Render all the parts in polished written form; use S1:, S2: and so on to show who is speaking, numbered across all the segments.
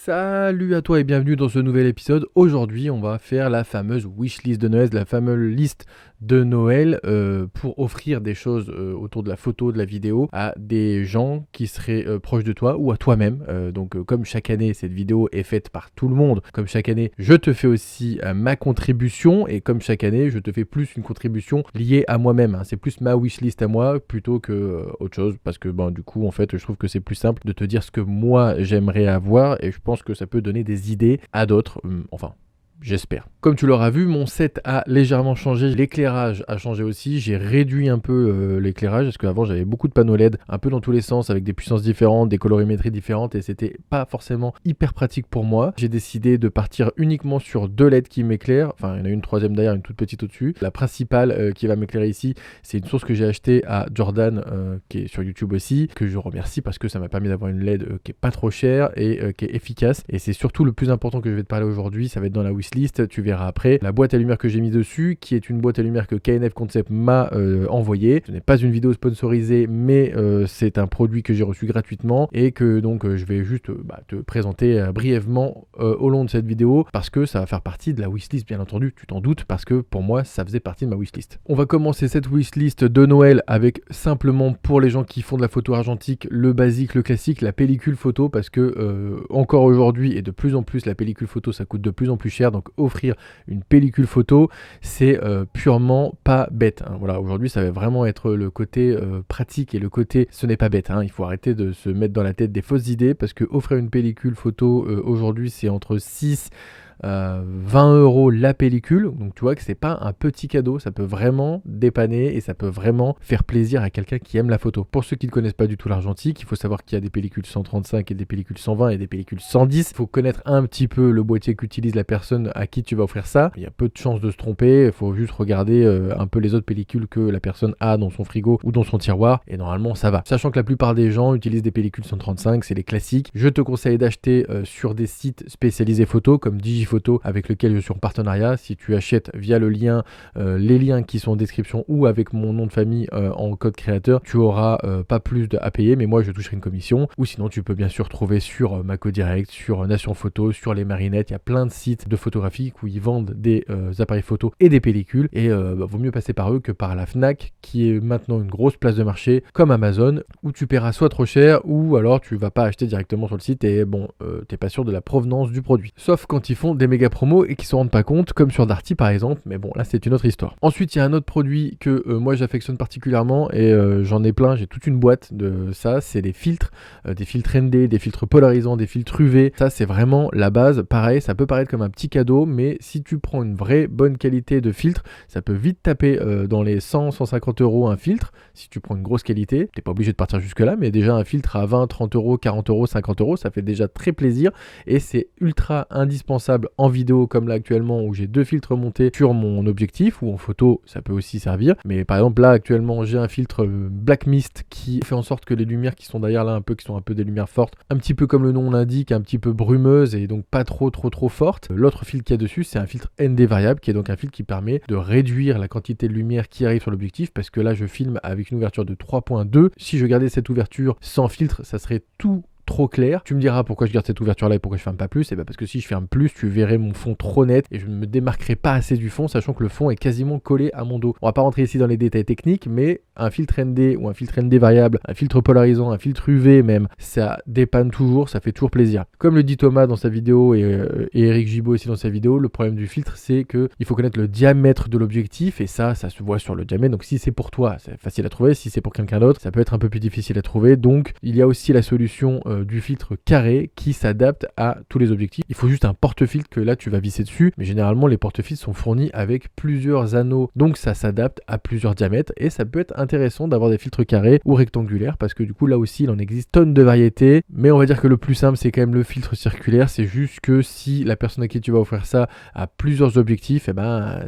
S1: Salut à toi et bienvenue dans ce nouvel épisode. Aujourd'hui, on va faire la fameuse wishlist de Noël, la fameuse liste de Noël pour offrir des choses autour de la photo, de la vidéo à des gens qui seraient proches de toi ou à toi-même. Comme chaque année, cette vidéo est faite par tout le monde, comme chaque année, je te fais aussi ma contribution et comme chaque année, je te fais plus une contribution liée à moi-même. C'est plus ma wishlist à moi plutôt que autre chose parce que du coup, en fait, je trouve que c'est plus simple de te dire ce que moi j'aimerais avoir et je pense que ça peut donner des idées à d'autres. J'espère. Comme tu l'auras vu, mon set a légèrement changé, l'éclairage a changé aussi, j'ai réduit un peu l'éclairage parce qu'avant j'avais beaucoup de panneaux LED un peu dans tous les sens avec des puissances différentes, des colorimétries différentes et c'était pas forcément hyper pratique pour moi. J'ai décidé de partir uniquement sur 2 LED qui m'éclairent, enfin il y en a une troisième derrière, une toute petite au-dessus. La principale qui va m'éclairer ici, c'est une source que j'ai achetée à Jordan qui est sur YouTube aussi, que je remercie parce que ça m'a permis d'avoir une LED qui est pas trop chère et qui est efficace et c'est surtout le plus important que je vais te parler aujourd'hui, ça va être dans la wishlist, tu verras après la boîte à lumière que j'ai mis dessus qui est une boîte à lumière que KNF Concept m'a envoyée. Ce n'est pas une vidéo sponsorisée mais c'est un produit que j'ai reçu gratuitement et que donc je vais juste te présenter brièvement au long de cette vidéo parce que ça va faire partie de la wishlist bien entendu, tu t'en doutes parce que pour moi ça faisait partie de ma wishlist. On va commencer cette wishlist de Noël avec simplement pour les gens qui font de la photo argentique le basique, le classique, la pellicule photo parce que encore aujourd'hui et de plus en plus la pellicule photo ça coûte de plus en plus cher donc offrir une pellicule photo c'est purement pas bête Voilà, aujourd'hui ça va vraiment être le côté pratique et le côté ce n'est pas bête il faut arrêter de se mettre dans la tête des fausses idées parce que offrir une pellicule photo aujourd'hui c'est entre 6 20 € la pellicule, donc tu vois que c'est pas un petit cadeau, ça peut vraiment dépanner et ça peut vraiment faire plaisir à quelqu'un qui aime la photo. Pour ceux qui ne connaissent pas du tout l'argentique, il faut savoir qu'il y a des pellicules 135 et des pellicules 120 et des pellicules 110. Il faut connaître un petit peu le boîtier qu'utilise la personne à qui tu vas offrir ça. Il y a peu de chances de se tromper, il faut juste regarder un peu les autres pellicules que la personne a dans son frigo ou dans son tiroir et normalement ça va. Sachant que la plupart des gens utilisent des pellicules 135, c'est les classiques. Je te conseille d'acheter sur des sites spécialisés photo comme Digiphoto avec lequel je suis en partenariat. Si tu achètes via le lien, les liens qui sont en description ou avec mon nom de famille en code créateur, tu auras pas plus à payer, mais moi je toucherai une commission. Ou sinon tu peux bien sûr trouver sur Maco Direct, sur Nation Photo, sur les Marinettes. Il y a plein de sites de photographie où ils vendent des appareils photo et des pellicules et vaut mieux passer par eux que par la Fnac qui est maintenant une grosse place de marché comme Amazon où tu paieras soit trop cher ou alors tu vas pas acheter directement sur le site et t'es pas sûr de la provenance du produit. Sauf quand ils font des méga promos et qui se rendent pas compte comme sur Darty par exemple, mais bon là c'est une autre histoire. Ensuite il y a un autre produit que moi j'affectionne particulièrement et j'en ai plein, j'ai toute une boîte de ça, c'est des filtres ND, des filtres polarisants, des filtres UV, ça c'est vraiment la base. Pareil, ça peut paraître comme un petit cadeau mais si tu prends une vraie bonne qualité de filtre, ça peut vite taper dans les 100-150 € un filtre. Si tu prends une grosse qualité, t'es pas obligé de partir jusque là, mais déjà un filtre à 20, 30 €, 40 €, 50 € ça fait déjà très plaisir et c'est ultra indispensable en vidéo comme là actuellement où j'ai 2 filtres montés sur mon objectif ou en photo ça peut aussi servir, mais par exemple là actuellement j'ai un filtre Black Mist qui fait en sorte que les lumières qui sont derrière là qui sont un peu des lumières fortes, un petit peu comme le nom l'indique, un petit peu brumeuses et donc pas trop fortes. L'autre filtre qu'il y a dessus c'est un filtre ND variable qui est donc un filtre qui permet de réduire la quantité de lumière qui arrive sur l'objectif parce que là je filme avec une ouverture de 3.2, si je gardais cette ouverture sans filtre ça serait tout trop clair. Tu me diras pourquoi je garde cette ouverture là et pourquoi je ferme pas plus. Et parce que si je ferme plus, tu verrais mon fond trop net et je ne me démarquerai pas assez du fond, sachant que le fond est quasiment collé à mon dos. On va pas rentrer ici dans les détails techniques, mais un filtre ND ou un filtre ND variable, un filtre polarisant, un filtre UV même, ça dépanne toujours, ça fait toujours plaisir. Comme le dit Thomas dans sa vidéo et Eric Gibaud aussi dans sa vidéo, le problème du filtre c'est que il faut connaître le diamètre de l'objectif et ça se voit sur le diamètre. Donc si c'est pour toi, c'est facile à trouver. Si c'est pour quelqu'un d'autre, ça peut être un peu plus difficile à trouver. Donc il y a aussi la solution du filtre carré qui s'adapte à tous les objectifs. Il faut juste un porte-filtre que là tu vas visser dessus, mais généralement les porte-filtres sont fournis avec plusieurs anneaux, donc ça s'adapte à plusieurs diamètres et ça peut être intéressant d'avoir des filtres carrés ou rectangulaires parce que du coup là aussi il en existe tonnes de variétés, mais on va dire que le plus simple c'est quand même le filtre circulaire. C'est juste que si la personne à qui tu vas offrir ça a plusieurs objectifs,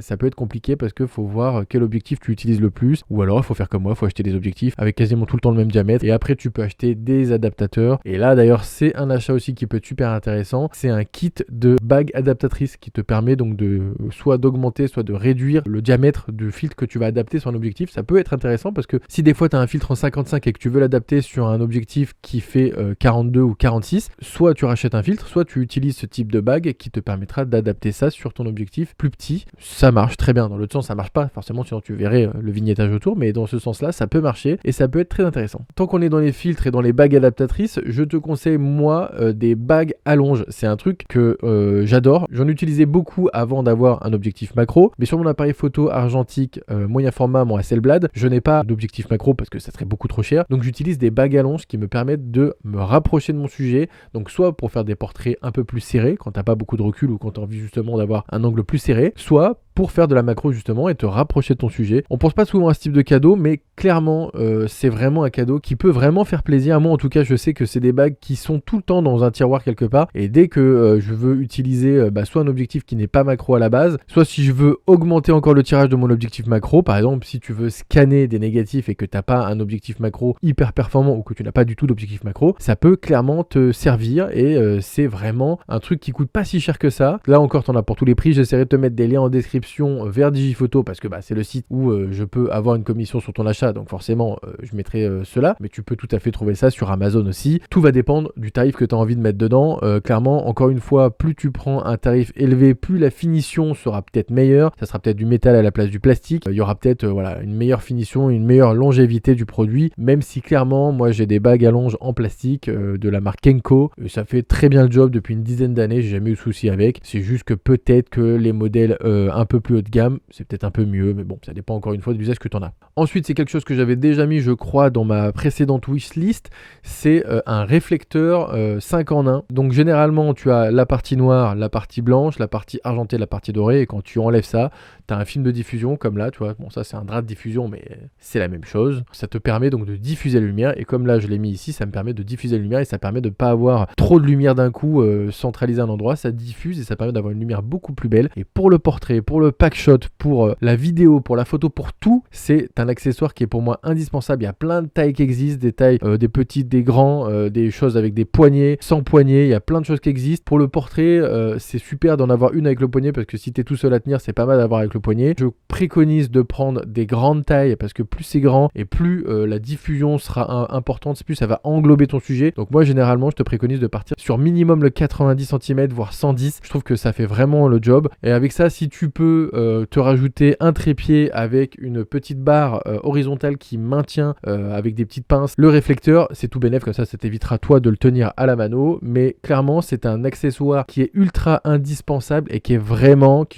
S1: ça peut être compliqué parce qu'il faut voir quel objectif tu utilises le plus, ou alors il faut faire comme moi, il faut acheter des objectifs avec quasiment tout le temps le même diamètre et après tu peux acheter des adaptateurs et Et là d'ailleurs c'est un achat aussi qui peut être super intéressant, c'est un kit de bague adaptatrice qui te permet donc de soit d'augmenter, soit de réduire le diamètre du filtre que tu vas adapter sur un objectif. Ça peut être intéressant parce que si des fois tu as un filtre en 55 et que tu veux l'adapter sur un objectif qui fait 42 ou 46, soit tu rachètes un filtre, soit tu utilises ce type de bague qui te permettra d'adapter ça sur ton objectif plus petit. Ça marche très bien. Dans l'autre sens ça marche pas forcément, sinon tu verrais le vignettage autour, mais dans ce sens là ça peut marcher et ça peut être très intéressant. Tant qu'on est dans les filtres et dans les bagues adaptatrices, je te conseille moi des bagues allonge. C'est un truc que j'adore. J'en utilisais beaucoup avant d'avoir un objectif macro, mais sur mon appareil photo argentique moyen format, mon Hasselblad, je n'ai pas d'objectif macro parce que ça serait beaucoup trop cher. Donc j'utilise des bagues allonge qui me permettent de me rapprocher de mon sujet. Donc soit pour faire des portraits un peu plus serrés quand t'as pas beaucoup de recul ou quand tu as envie justement d'avoir un angle plus serré, soit pour faire de la macro justement et te rapprocher de ton sujet. On pense pas souvent à ce type de cadeau, mais clairement c'est vraiment un cadeau qui peut vraiment faire plaisir. Moi en tout cas je sais que c'est des bagues qui sont tout le temps dans un tiroir quelque part, et dès que je veux utiliser soit un objectif qui n'est pas macro à la base, soit si je veux augmenter encore le tirage de mon objectif macro, par exemple si tu veux scanner des négatifs et que t'as pas un objectif macro hyper performant ou que tu n'as pas du tout d'objectif macro, ça peut clairement te servir et c'est vraiment un truc qui coûte pas si cher que ça. Là encore t'en as pour tous les prix, j'essaierai de te mettre des liens en description vers Digiphoto parce que c'est le site où je peux avoir une commission sur ton achat, donc forcément je mettrai cela, mais tu peux tout à fait trouver ça sur Amazon aussi. Tout va dépendre du tarif que tu as envie de mettre dedans. Clairement, encore une fois, plus tu prends un tarif élevé, plus la finition sera peut-être meilleure, ça sera peut-être du métal à la place du plastique, il y aura peut-être une meilleure finition, une meilleure longévité du produit, même si clairement moi j'ai des bagues à longe en plastique de la marque Kenko, ça fait très bien le job depuis une dizaine d'années, j'ai jamais eu de souci avec. C'est juste que peut-être que les modèles un peu plus haut de gamme, c'est peut-être un peu mieux, mais bon, ça dépend encore une fois de l'usage que tu en as. Ensuite, c'est quelque chose que j'avais déjà mis, je crois, dans ma précédente wishlist, c'est un réflecteur 5 en 1. Donc généralement, tu as la partie noire, la partie blanche, la partie argentée, la partie dorée, et quand tu enlèves ça, tu as un film de diffusion, comme là, tu vois, bon ça c'est un drap de diffusion, mais c'est la même chose. Ça te permet donc de diffuser la lumière, et comme là je l'ai mis ici, ça me permet de diffuser la lumière, et ça permet de ne pas avoir trop de lumière d'un coup centralisée à un endroit, ça diffuse, et ça permet d'avoir une lumière beaucoup plus belle. Et pour le portrait, pour le pack shot, pour la vidéo, pour la photo, pour tout, c'est un accessoire qui est pour moi indispensable. Il y a plein de tailles qui existent, des tailles des petites, des grands, des choses avec des poignets, sans poignets, il y a plein de choses qui existent. Pour le portrait, c'est super d'en avoir une avec le poignet parce que si tu es tout seul à tenir, c'est pas mal d'avoir avec le poignet. Je préconise de prendre des grandes tailles parce que plus c'est grand et plus la diffusion sera importante, plus ça va englober ton sujet. Donc moi généralement je te préconise de partir sur minimum le 90 cm voire 110. Je trouve que ça fait vraiment le job. Et avec ça, si tu peux te rajouter un trépied avec une petite barre horizontale qui maintient avec des petites pinces le réflecteur, c'est tout bénef, comme ça t'évitera toi de le tenir à la mano. Mais clairement c'est un accessoire qui est ultra indispensable et qui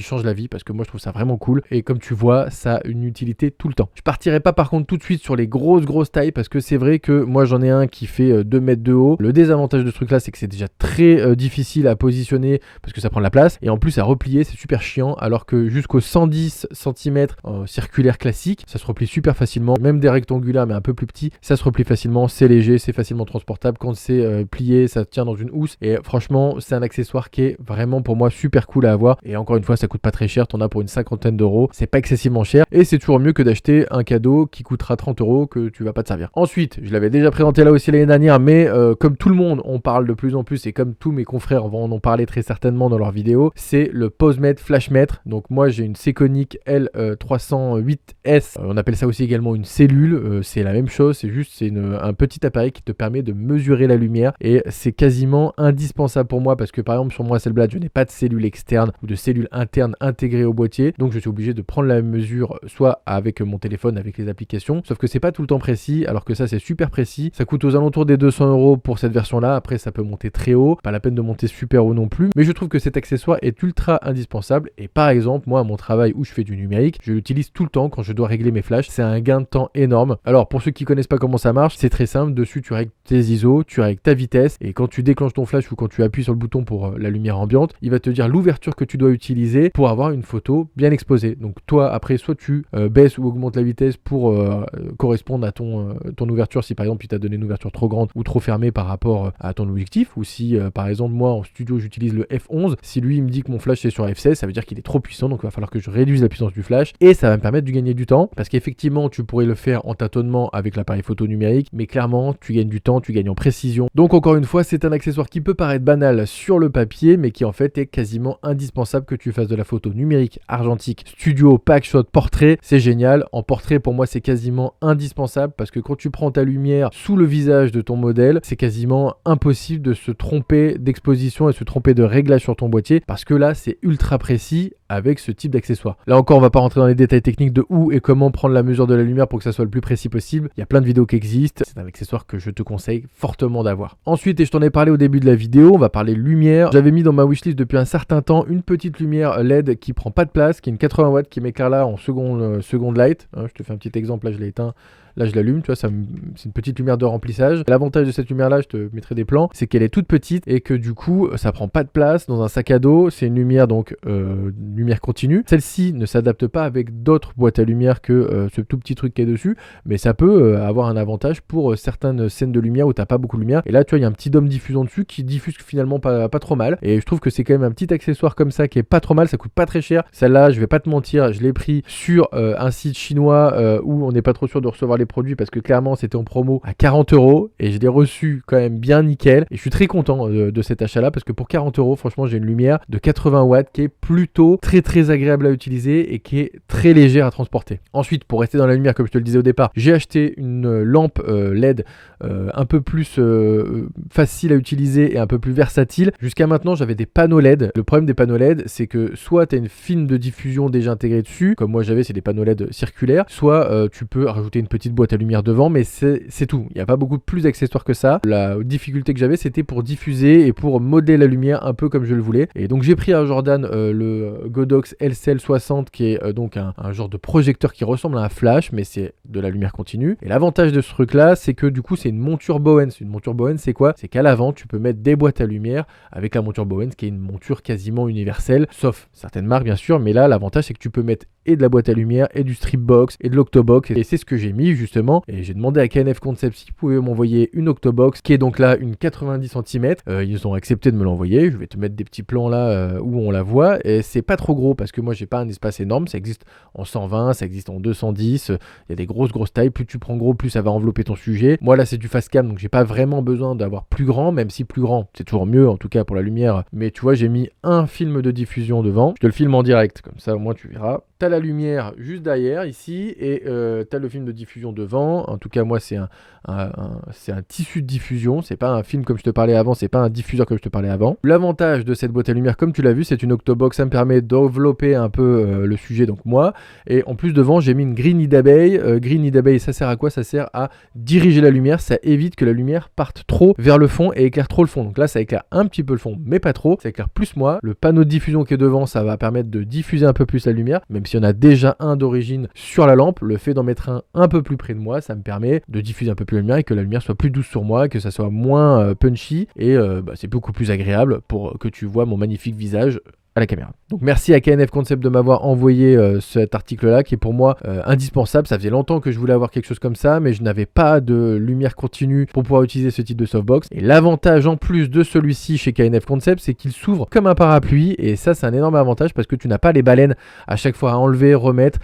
S1: change la vie parce que moi je trouve ça vraiment cool. Et comme tu vois, ça a une utilité tout le temps. Je partirai pas par contre tout de suite sur les grosses tailles parce que c'est vrai que moi j'en ai un qui fait 2 mètres de haut. Le désavantage de ce truc là, c'est que c'est déjà très difficile à positionner parce que ça prend de la place et en plus à replier c'est super chiant, alors que jusqu'au 110 cm circulaire classique ça se replie super facilement. Même des rectangulaires mais un peu plus petits, ça se replie facilement, c'est léger, c'est facilement transportable. Quand c'est plié, ça tient dans une housse et franchement c'est un accessoire qui est vraiment pour moi super cool à avoir. Et encore une fois, ça coûte pas très cher, t'en as pour une 50aine d'euros, c'est pas excessivement cher et c'est toujours mieux que d'acheter un cadeau qui coûtera 30 euros que tu vas pas te servir. Ensuite, je l'avais déjà présenté là aussi l'année dernière, mais comme tout le monde on parle de plus en plus et comme tous mes confrères vont en parler très certainement dans leurs vidéos, c'est le PoseMètre Flashmètre. Donc moi j'ai une Sekonic L308S, on appelle ça aussi également une cellule, c'est la même chose, c'est un petit appareil qui te permet de mesurer la lumière et c'est quasiment indispensable pour moi parce que par exemple sur mon Hasselblad je n'ai pas de cellule externe ou de cellule interne intégrée au boîtier, donc je suis obligé de prendre la mesure soit avec mon téléphone avec les applications, sauf que c'est pas tout le temps précis, alors que ça c'est super précis. Ça coûte aux alentours des 200 euros pour cette version là, après ça peut monter très haut, pas la peine de monter super haut non plus, mais je trouve que cet accessoire est ultra indispensable. Et par exemple moi à mon travail où je fais du numérique, je l'utilise tout le temps quand je dois régler mes flashs, c'est un gain de temps énorme. Alors pour ceux qui connaissent pas comment ça marche, c'est très simple, dessus tu règles tes ISO, tu règles ta vitesse et quand tu déclenches ton flash ou quand tu appuies sur le bouton pour la lumière ambiante, il va te dire l'ouverture que tu dois utiliser pour avoir une photo bien exposée. Donc toi après soit tu baisses ou augmentes la vitesse pour correspondre à ton ouverture, si par exemple il t'a donné une ouverture trop grande ou trop fermée par rapport à ton objectif, ou si par exemple moi en studio j'utilise le f11, si lui il me dit que mon flash est sur f16, ça veut dire qu'il est trop puissant, temps, donc il va falloir que je réduise la puissance du flash et ça va me permettre de gagner du temps parce qu'effectivement tu pourrais le faire en tâtonnement avec l'appareil photo numérique, mais clairement tu gagnes du temps, tu gagnes en précision. Donc encore une fois, c'est un accessoire qui peut paraître banal sur le papier, mais qui en fait est quasiment indispensable que tu fasses de la photo numérique, argentique, studio, pack shot, portrait. C'est génial. En portrait, pour moi, c'est quasiment indispensable parce que quand tu prends ta lumière sous le visage de ton modèle, c'est quasiment impossible de se tromper d'exposition et se tromper de réglage sur ton boîtier parce que là, c'est ultra précis avec ce type d'accessoire. Là encore, on va pas rentrer dans les détails techniques de où et comment prendre la mesure de la lumière pour que ça soit le plus précis possible. Il y a plein de vidéos qui existent. C'est un accessoire que je te conseille fortement d'avoir. Ensuite, et je t'en ai parlé au début de la vidéo, on va parler lumière. J'avais mis dans ma wishlist depuis un certain temps une petite lumière LED qui prend pas de place, qui est une 80 watts qui m'éclaire là en seconde light. Je te fais un petit exemple, là je l'ai éteint. Là, je l'allume, tu vois, c'est une petite lumière de remplissage. L'avantage de cette lumière-là, je te mettrai des plans, c'est qu'elle est toute petite et que du coup, ça prend pas de place dans un sac à dos. C'est une lumière, donc, lumière continue. Celle-ci ne s'adapte pas avec d'autres boîtes à lumière que ce tout petit truc qui est dessus, mais ça peut avoir un avantage pour certaines scènes de lumière où t'as pas beaucoup de lumière. Et là, tu vois, il y a un petit dôme diffusion dessus qui diffuse finalement pas trop mal. Et je trouve que c'est quand même un petit accessoire comme ça qui est pas trop mal. Ça coûte pas très cher. Celle-là, je vais pas te mentir, je l'ai pris sur un site chinois où on n'est pas trop sûr de recevoir les produits parce que clairement c'était en promo à 40 € et je l'ai reçu quand même bien nickel et je suis très content de cet achat là parce que pour 40 € franchement j'ai une lumière de 80 watts qui est plutôt très agréable à utiliser et qui est très légère à transporter. Ensuite, pour rester dans la lumière comme je te le disais au départ, j'ai acheté une lampe LED un peu plus facile à utiliser et un peu plus versatile. Jusqu'à maintenant j'avais des panneaux LED. Le problème des panneaux LED c'est que soit tu as une film de diffusion déjà intégrée dessus, comme moi j'avais, c'est des panneaux LED circulaires, soit tu peux rajouter une petite boîte à lumière devant, mais c'est tout. Il n'y a pas beaucoup plus d'accessoires que ça. La difficulté que j'avais, c'était pour diffuser et pour modeler la lumière un peu comme je le voulais. Et donc j'ai pris à Jordan le Godox LCL60 qui est donc un genre de projecteur qui ressemble à un flash, mais c'est de la lumière continue. Et l'avantage de ce truc là, c'est que du coup c'est une monture Bowens. Une monture Bowens, c'est quoi? C'est qu'à l'avant tu peux mettre des boîtes à lumière avec la monture Bowens qui est une monture quasiment universelle, sauf certaines marques bien sûr, mais là l'avantage c'est que tu peux mettre et de la boîte à lumière et du strip box et de l'octobox, et c'est ce que j'ai mis justement. Et j'ai demandé à KNF Concept s'ils pouvaient m'envoyer une octobox qui est donc là une 90 cm. Ils ont accepté de me l'envoyer. Je vais te mettre des petits plans là où on la voit, et c'est pas trop gros parce que moi j'ai pas un espace énorme. Ça existe en 120, ça existe en 210, il y a des grosses tailles. Plus tu prends gros, plus ça va envelopper ton sujet. Moi là c'est du fast cam, donc j'ai pas vraiment besoin d'avoir plus grand, même si plus grand c'est toujours mieux en tout cas pour la lumière. Mais tu vois, j'ai mis un film de diffusion devant. Je te le filme en direct comme ça au moins tu verras. T'as la lumière juste derrière ici et t'as le film de diffusion devant. En tout cas moi c'est un tissu de diffusion, c'est pas un film comme je te parlais avant, c'est pas un diffuseur comme je te parlais avant. L'avantage de cette boîte à lumière, comme tu l'as vu, c'est une octobox, ça me permet d'envelopper un peu le sujet, donc moi. Et en plus devant j'ai mis une grille nid d'abeille. Grille nid d'abeille, ça sert à quoi? Ça sert à diriger la lumière, ça évite que la lumière parte trop vers le fond et éclaire trop le fond. Donc là ça éclaire un petit peu le fond mais pas trop, ça éclaire plus moi. Le panneau de diffusion qui est devant, ça va permettre de diffuser un peu plus la lumière, même s'il y en a déjà un d'origine sur la lampe. Le fait d'en mettre un peu plus près de moi, ça me permet de diffuser un peu plus la lumière et que la lumière soit plus douce sur moi, que ça soit moins punchy et c'est beaucoup plus agréable pour que tu vois mon magnifique visage à la caméra. Donc merci à KNF Concept de m'avoir envoyé cet article là qui est pour moi indispensable. Ça faisait longtemps que je voulais avoir quelque chose comme ça, mais je n'avais pas de lumière continue pour pouvoir utiliser ce type de softbox. Et l'avantage en plus de celui-ci chez KNF Concept, c'est qu'il s'ouvre comme un parapluie, et ça c'est un énorme avantage parce que tu n'as pas les baleines à chaque fois à enlever, remettre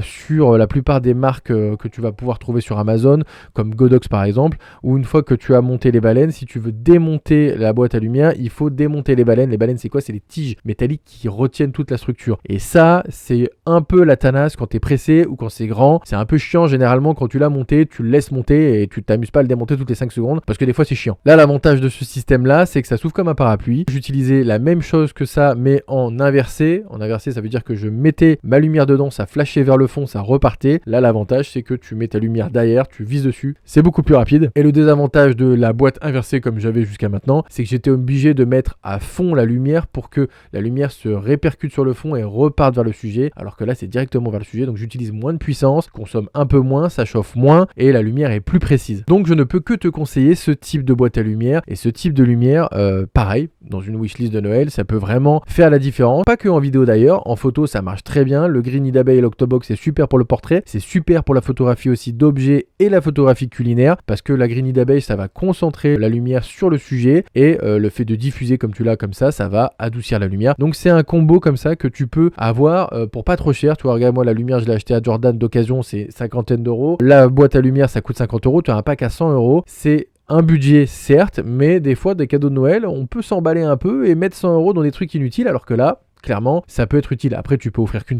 S1: sur la plupart des marques que tu vas pouvoir trouver sur Amazon, comme Godox par exemple, où une fois que tu as monté les baleines, si tu veux démonter la boîte à lumière, il faut démonter les baleines. Les baleines c'est quoi? C'est les tiges métalliques qui retiennent toute la structure. Et ça, c'est un peu la tanasse quand t'es pressé ou quand c'est grand. C'est un peu chiant généralement quand tu l'as monté, tu le laisses monter et tu t'amuses pas à le démonter toutes les 5 secondes parce que des fois c'est chiant. Là, l'avantage de ce système-là, c'est que ça s'ouvre comme un parapluie. J'utilisais la même chose que ça, mais en inversé. En inversé, ça veut dire que je mettais ma lumière dedans, ça flashait vers le fond, ça repartait. Là, l'avantage, c'est que tu mets ta lumière derrière, tu vises dessus. C'est beaucoup plus rapide. Et le désavantage de la boîte inversée comme j'avais jusqu'à maintenant, c'est que j'étais obligé de mettre à fond la lumière pour que la lumière se répercute sur le fond et reparte vers le sujet, alors que là c'est directement vers le sujet, donc j'utilise moins de puissance, consomme un peu moins, ça chauffe moins et la lumière est plus précise. Donc je ne peux que te conseiller ce type de boîte à lumière, et ce type de lumière pareil, dans une wishlist de Noël, ça peut vraiment faire la différence, pas que en vidéo d'ailleurs, en photo ça marche très bien. Le green nid d'abeille et l'octobox c'est super pour le portrait, c'est super pour la photographie aussi d'objets et la photographie culinaire, parce que la green nid d'abeille ça va concentrer la lumière sur le sujet et le fait de diffuser comme tu l'as comme ça va adoucir la lumière. Donc c'est un combo comme ça que tu peux avoir pour pas trop cher. Tu vois, regarde, moi la lumière je l'ai acheté à Jordan d'occasion, c'est 50 d'euros. La boîte à lumière ça coûte 50 euros. Tu as un pack à 100 euros. C'est un budget certes, mais des fois des cadeaux de Noël, on peut s'emballer un peu et mettre 100 euros dans des trucs inutiles, alors que là, clairement, ça peut être utile. Après, tu peux offrir qu'une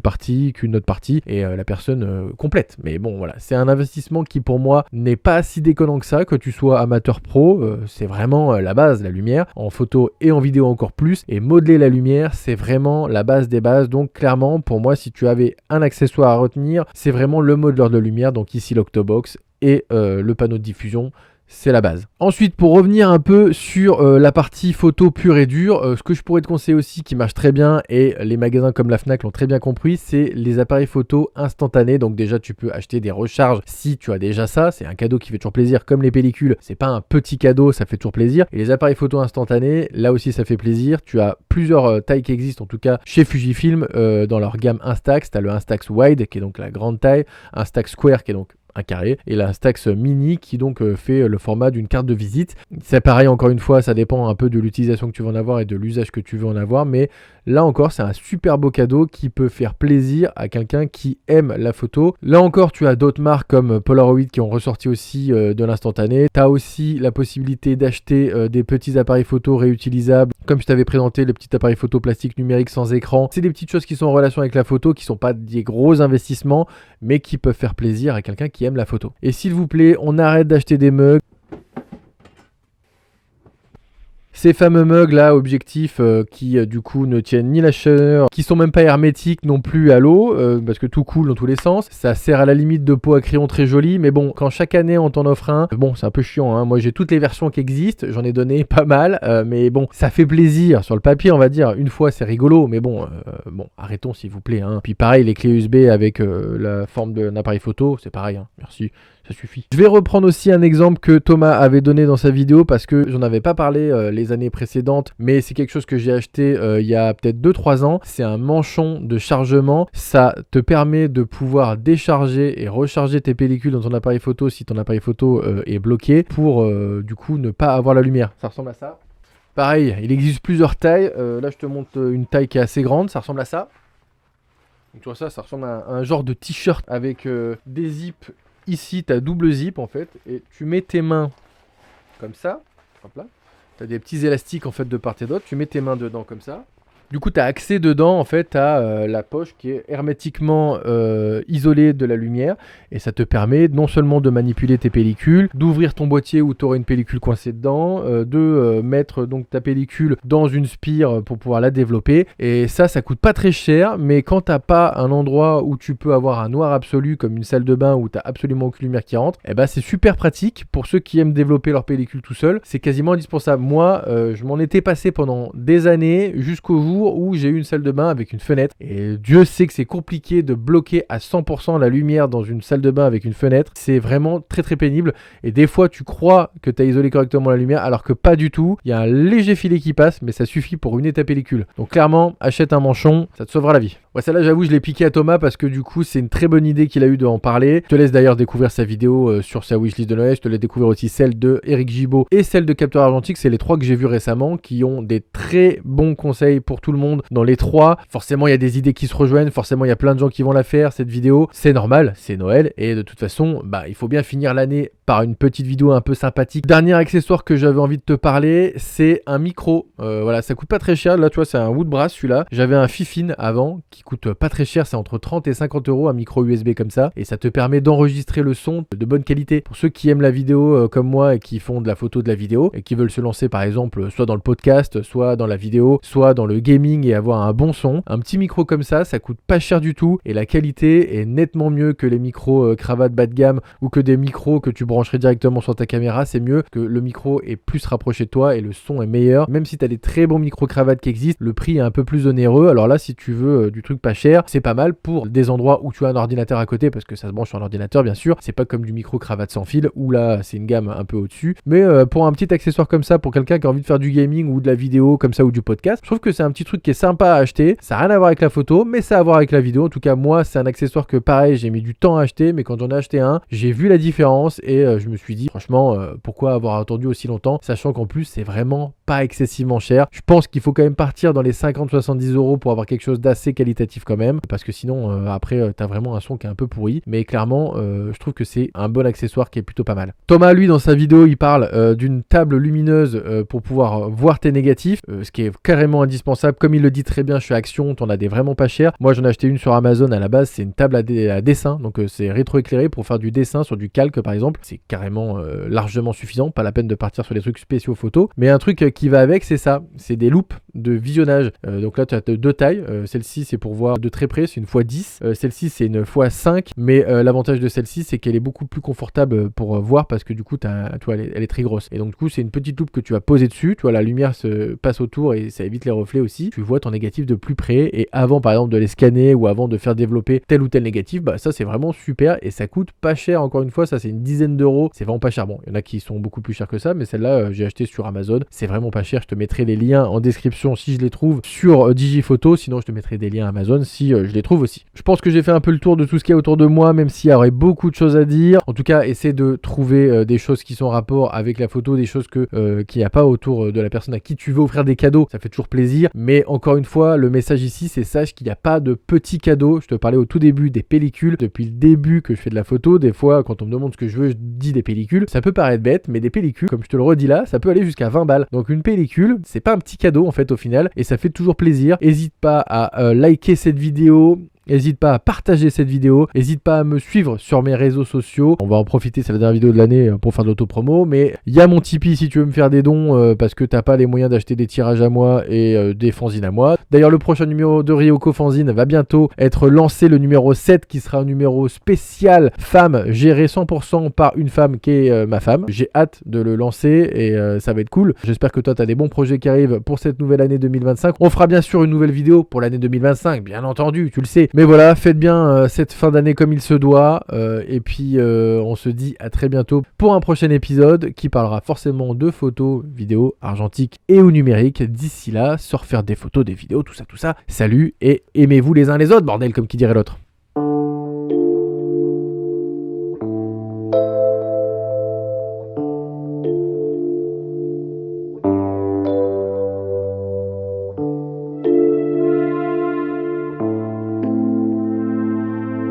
S1: autre partie et la personne complète. Mais bon, voilà, c'est un investissement qui pour moi n'est pas si déconnant que ça, que tu sois amateur pro. C'est vraiment la base, la lumière, en photo et en vidéo encore plus. Et modeler la lumière, c'est vraiment la base des bases. Donc clairement, pour moi, si tu avais un accessoire à retenir, c'est vraiment le modeleur de lumière. Donc ici l'Octobox et le panneau de diffusion. C'est la base. Ensuite, pour revenir un peu sur la partie photo pure et dure, ce que je pourrais te conseiller aussi qui marche très bien, et les magasins comme la Fnac l'ont très bien compris, c'est les appareils photo instantanés. Donc déjà, tu peux acheter des recharges si tu as déjà ça. C'est un cadeau qui fait toujours plaisir, comme les pellicules. C'est pas un petit cadeau, ça fait toujours plaisir. Et les appareils photo instantanés, là aussi, ça fait plaisir. Tu as plusieurs tailles qui existent, en tout cas chez Fujifilm, dans leur gamme Instax. Tu as le Instax Wide, qui est donc la grande taille, Instax Square, qui est donc un carré, et l'Instax Mini qui donc fait le format d'une carte de visite. C'est pareil, encore une fois, ça dépend un peu de l'utilisation que tu veux en avoir et de l'usage que tu veux en avoir, mais là encore, c'est un super beau cadeau qui peut faire plaisir à quelqu'un qui aime la photo. Là encore, tu as d'autres marques comme Polaroid qui ont ressorti aussi de l'instantané. Tu as aussi la possibilité d'acheter des petits appareils photo réutilisables, comme je t'avais présenté, le petit appareil photo plastique numérique sans écran. C'est des petites choses qui sont en relation avec la photo, qui sont pas des gros investissements, mais qui peuvent faire plaisir à quelqu'un qui aime la photo. Et s'il vous plaît, on arrête d'acheter des mugs. Ces fameux mugs là, objectifs qui du coup ne tiennent ni la chaleur, qui sont même pas hermétiques non plus à l'eau, parce que tout coule dans tous les sens. Ça sert à la limite de pot à crayon très joli, mais bon, quand chaque année on t'en offre un, bon c'est un peu chiant, hein. Moi j'ai toutes les versions qui existent, j'en ai donné pas mal, mais bon, ça fait plaisir sur le papier on va dire. Une fois c'est rigolo, mais bon, arrêtons s'il vous plaît, hein. Puis pareil, les clés USB avec la forme d'un appareil photo, c'est pareil, hein. Merci. Ça suffit. Je vais reprendre aussi un exemple que Thomas avait donné dans sa vidéo parce que j'en avais pas parlé les années précédentes, mais c'est quelque chose que j'ai acheté il y a peut-être 2-3 ans. C'est un manchon de chargement. Ça te permet de pouvoir décharger et recharger tes pellicules dans ton appareil photo si ton appareil photo est bloqué pour du coup ne pas avoir la lumière. Ça ressemble à ça. Pareil, il existe plusieurs tailles. Là, je te montre une taille qui est assez grande. Ça ressemble à ça. Donc, tu vois ça ressemble à un genre de t-shirt avec des zips. Ici, tu as double zip en fait, et tu mets tes mains comme ça. Hop là. Tu as des petits élastiques en fait de part et d'autre. Tu mets tes mains dedans comme ça. Du coup, tu as accès dedans en fait à la poche qui est hermétiquement isolée de la lumière, et ça te permet non seulement de manipuler tes pellicules, d'ouvrir ton boîtier où tu auras une pellicule coincée dedans, de mettre donc ta pellicule dans une spire pour pouvoir la développer. Et ça coûte pas très cher, mais quand t'as pas un endroit où tu peux avoir un noir absolu comme une salle de bain où t'as absolument aucune lumière qui rentre, et ben c'est super pratique pour ceux qui aiment développer leur pellicule tout seul. C'est quasiment indispensable. Moi, je m'en étais passé pendant des années jusqu'au jour où j'ai eu une salle de bain avec une fenêtre, et Dieu sait que c'est compliqué de bloquer à 100% la lumière dans une salle de bain avec une fenêtre. C'est vraiment très très pénible, et des fois tu crois que tu as isolé correctement la lumière alors que pas du tout. Il y a un léger filet qui passe, mais ça suffit pour ruiner ta pellicule. Donc clairement, achète un manchon, ça te sauvera la vie. Ouais, celle-là j'avoue je l'ai piqué à Thomas parce que du coup c'est une très bonne idée qu'il a eu d'en parler. Je te laisse d'ailleurs découvrir sa vidéo sur sa wishlist de Noël. Je te laisse découvrir aussi celle de Eric Gibaud et celle de Capteur Argentique. C'est les trois que j'ai vus récemment qui ont des très bons conseils pour tout le monde dans les trois. Forcément il y a des idées qui se rejoignent, forcément il y a plein de gens qui vont la faire cette vidéo. C'est normal, c'est Noël, et de toute façon il faut bien finir l'année par une petite vidéo un peu sympathique. Dernier accessoire que j'avais envie de te parler, c'est un micro. Voilà, ça coûte pas très cher. Là tu vois, c'est un Woodbrass celui-là. J'avais un Fifine avant qui coûte pas très cher, c'est entre 30 et 50 euros un micro USB comme ça, et ça te permet d'enregistrer le son de bonne qualité. Pour ceux qui aiment la vidéo comme moi et qui font de la photo de la vidéo et qui veulent se lancer par exemple soit dans le podcast, soit dans la vidéo, soit dans le gaming et avoir un bon son, un petit micro comme ça coûte pas cher du tout, et la qualité est nettement mieux que les micros cravates bas de gamme ou que des micros que tu brancherais directement sur ta caméra. C'est mieux que le micro est plus rapproché de toi et le son est meilleur. Même si tu as des très bons micros cravates qui existent, le prix est un peu plus onéreux. Alors là, si tu veux du truc pas cher, c'est pas mal pour des endroits où tu as un ordinateur à côté, parce que ça se branche sur un ordinateur bien sûr. C'est pas comme du micro cravate sans fil où là c'est une gamme un peu au-dessus, mais pour un petit accessoire comme ça, pour quelqu'un qui a envie de faire du gaming ou de la vidéo comme ça ou du podcast, je trouve que c'est un petit truc qui est sympa à acheter. Ça n'a rien à voir avec la photo, mais ça a à voir avec la vidéo. En tout cas, moi, c'est un accessoire que pareil, j'ai mis du temps à acheter, mais quand j'en ai acheté un, j'ai vu la différence et je me suis dit, franchement, pourquoi avoir attendu aussi longtemps, sachant qu'en plus, c'est vraiment pas excessivement cher. Je pense qu'il faut quand même partir dans les 50-70 € pour avoir quelque chose d'assez qualitatif quand même, parce que sinon, après, t'as vraiment un son qui est un peu pourri. Mais clairement, je trouve que c'est un bon accessoire qui est plutôt pas mal. Thomas, lui, dans sa vidéo, il parle d'une table lumineuse pour pouvoir voir tes négatifs, ce qui est carrément indispensable. Comme il le dit très bien chez Action, t'en as des vraiment pas chers. Moi, j'en ai acheté une sur Amazon à la base, c'est une table à dessin, donc c'est rétroéclairé pour faire du dessin sur du calque par exemple. C'est carrément largement suffisant, pas la peine de partir sur des trucs spéciaux photos. Mais un truc qui va avec, c'est ça, c'est des loupes de visionnage. Donc là, tu as deux tailles. Celle-ci, c'est pour voir de très près, c'est une x10. Celle-ci, c'est une x5. Mais l'avantage de celle-ci, c'est qu'elle est beaucoup plus confortable pour voir parce que du coup, tu vois, elle est très grosse. Et donc, du coup, c'est une petite loupe que tu vas poser dessus. Tu vois, la lumière se passe autour et ça évite les reflets aussi. Tu vois ton négatif de plus près. Et avant, par exemple, de les scanner ou avant de faire développer tel ou tel négatif, bah ça, c'est vraiment super et ça coûte pas cher. Encore une fois, ça, c'est une dizaine d'euros. C'est vraiment pas cher. Bon, il y en a qui sont beaucoup plus chers que ça, mais celle-là, j'ai acheté sur Amazon. C'est vraiment pas cher. Je te mettrai les liens en description si je les trouve sur Digiphoto. Sinon, je te mettrai des liens Amazon si je les trouve aussi. Je pense que j'ai fait un peu le tour de tout ce qu'il y a autour de moi, même s'il y aurait beaucoup de choses à dire. En tout cas, essaie de trouver des choses qui sont en rapport avec la photo, des choses qu'il n'y a pas autour de la personne à qui tu veux offrir des cadeaux. Ça fait toujours plaisir. Mais encore une fois, le message ici, c'est sache qu'il n'y a pas de petits cadeaux. Je te parlais au tout début des pellicules. Depuis le début que je fais de la photo, des fois, quand on me demande ce que je veux, je dis des pellicules. Ça peut paraître bête, mais des pellicules, comme je te le redis là, ça peut aller jusqu'à 20 balles. Donc une pellicule, c'est pas un petit cadeau en fait au final, et ça fait toujours plaisir. N'hésite pas à liker cette vidéo. N'hésite pas à partager cette vidéo, n'hésite pas à me suivre sur mes réseaux sociaux. On va en profiter, c'est la dernière vidéo de l'année pour faire de l'autopromo, mais il y a mon Tipeee si tu veux me faire des dons parce que t'as pas les moyens d'acheter des tirages à moi et des fanzines à moi. D'ailleurs, le prochain numéro de Ryoko Fanzine va bientôt être lancé, le numéro 7 qui sera un numéro spécial femme, géré 100% par une femme qui est ma femme. J'ai hâte de le lancer et ça va être cool. J'espère que toi t'as des bons projets qui arrivent pour cette nouvelle année 2025. On fera bien sûr une nouvelle vidéo pour l'année 2025, bien entendu, tu le sais. Mais voilà, faites bien cette fin d'année comme il se doit. Et puis, on se dit à très bientôt pour un prochain épisode qui parlera forcément de photos, vidéos, argentiques et ou numériques. D'ici là, sur faire des photos, des vidéos, tout ça. Salut et aimez-vous les uns les autres, bordel, comme qui dirait l'autre.